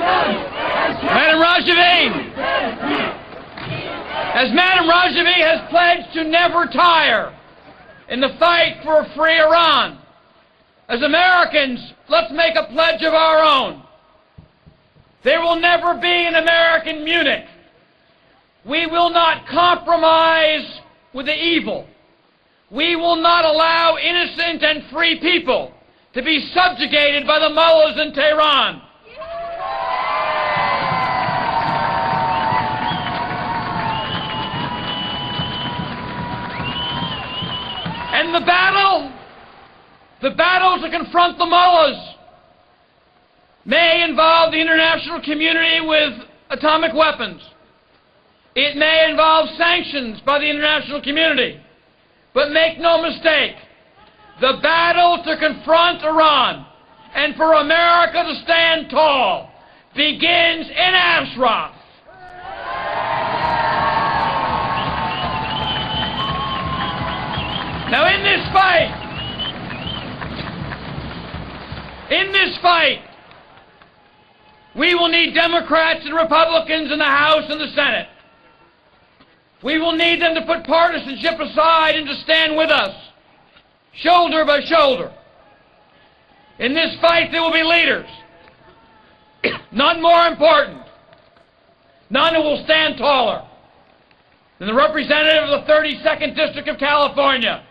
Madam Rajavi, as Madam Rajavi has pledged to never tire in the fight for a free Iran, as Americans, let's make a pledge of our own. There will never be an American Munich. We will not compromise with the evil. We will not allow innocent and free people to be subjugated by the mullahs in Tehran. And the battle to confront the mullahs may involve the international community with atomic weapons. It may involve sanctions by the international community. But make no mistake, the battle to confront Iran and for America to stand tall begins in Ashraf. Now in this fight, we will need Democrats and Republicans in the House and the Senate. We will need them to put partisanship aside and to stand with us, shoulder by shoulder. In this fight, there will be leaders, none more important, none who will stand taller than the representative of the 32nd District of California,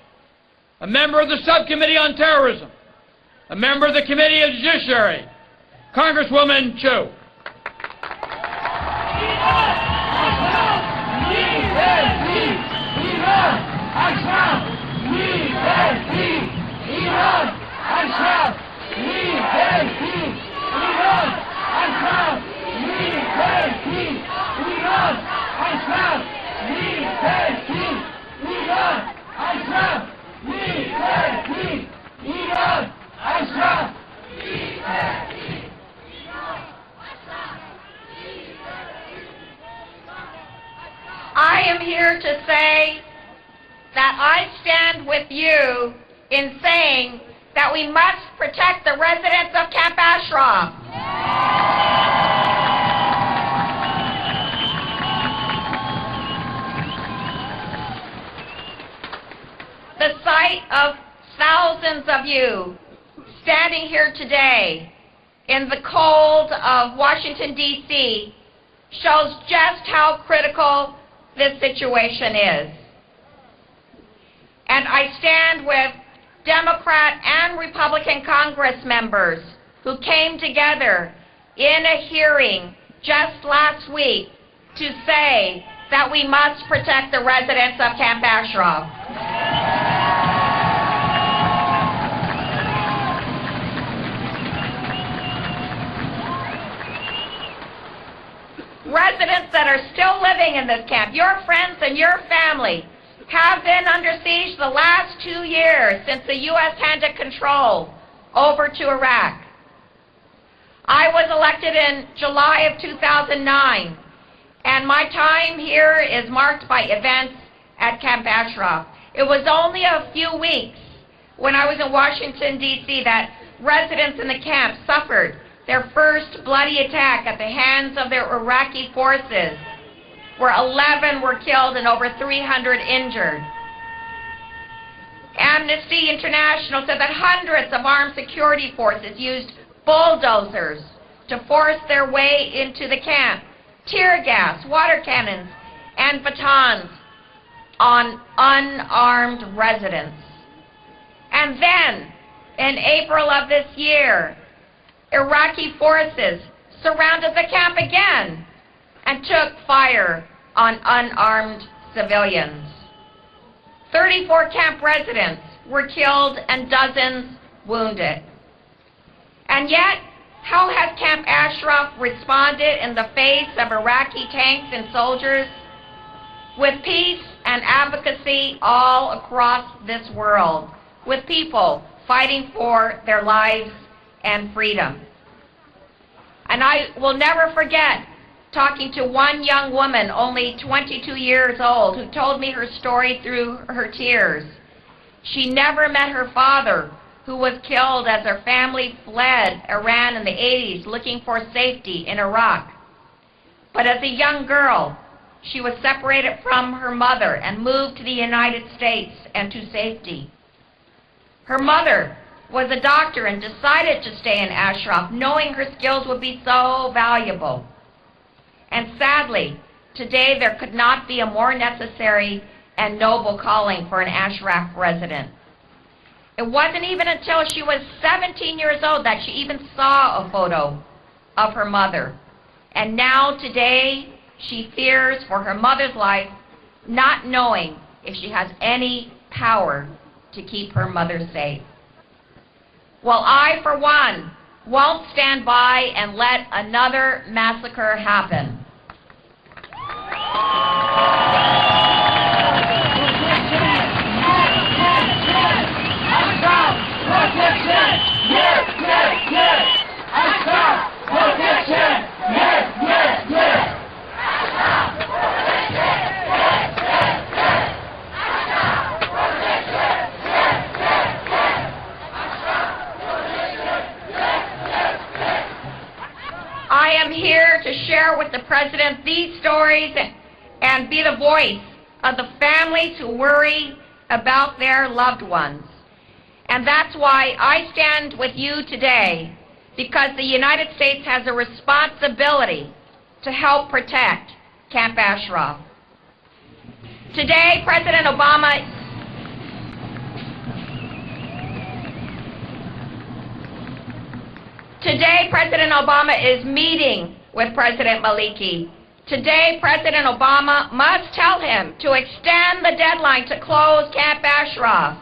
a member of the Subcommittee on Terrorism, a member of the Committee of Judiciary, Congresswoman Chu. I am here to say that I stand with you in saying that we must protect the residents of Camp Ashraf. The sight of thousands of you standing here today in the cold of Washington, D.C. shows just how critical this situation is. And I stand with Democrat and Republican Congress members who came together in a hearing just last week to say that we must protect the residents of Camp Ashraf. Residents that are still living in this camp, your friends and your family, have been under siege the last 2 years since the U.S. handed control over to Iraq. I was elected in July of 2009, and my time here is marked by events at Camp Ashraf. It was only a few weeks when I was in Washington, D.C. that residents in the camp suffered their first bloody attack at the hands of their Iraqi forces, where 11 were killed and over 300 injured. Amnesty International said that hundreds of armed security forces used bulldozers to force their way into the camp, tear gas, water cannons, and batons on unarmed residents. And then, in April of this year, Iraqi forces surrounded the camp again and took fire on unarmed civilians. 34 camp residents were killed and dozens wounded. And yet, how has Camp Ashraf responded in the face of Iraqi tanks and soldiers? With peace and advocacy all across this world, with people fighting for their lives and freedom. And I will never forget talking to one young woman, only 22 years old, who told me her story through her tears. She never met her father, who was killed as her family fled Iran in the 80s looking for safety in Iraq. But as a young girl, she was separated from her mother and moved to the United States and to safety. Her mother was a doctor and decided to stay in Ashraf, knowing her skills would be so valuable. And sadly, today there could not be a more necessary and noble calling for an Ashraf resident. It wasn't even until she was 17 years old that she even saw a photo of her mother. And now today, she fears for her mother's life, not knowing if she has any power to keep her mother safe. Well, I, for one, won't stand by and let another massacre happen. I am here to share with the President these stories and be the voice of the families who worry about their loved ones. And that's why I stand with you today, because the United States has a responsibility to help protect Camp Ashraf. Today, President Obama is meeting with President Maliki. Today, President Obama must tell him to extend the deadline to close Camp Ashraf.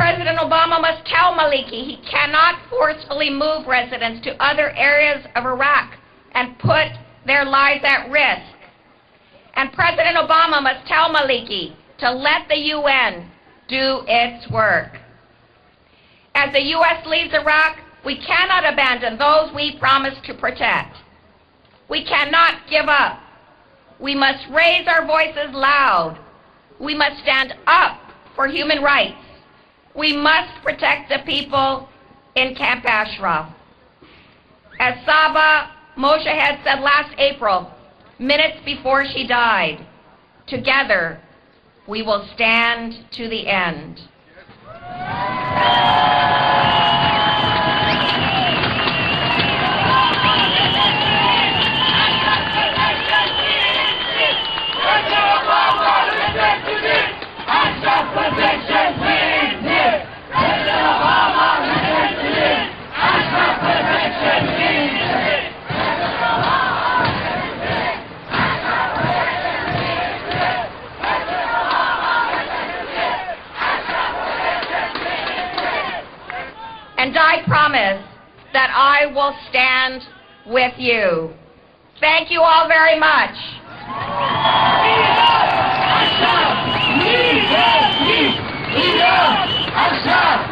President Obama must tell Maliki he cannot forcefully move residents to other areas of Iraq and put their lives at risk. And President Obama must tell Maliki to let the UN do its work. As the U.S. leaves Iraq, we cannot abandon those we promised to protect. We cannot give up. We must raise our voices loud. We must stand up for human rights. We must protect the people in Camp Ashraf. As Saba Moshahed said last April, minutes before she died, together we will stand to the end. And I promise that I will stand with you. Thank you all very much. Ashraf,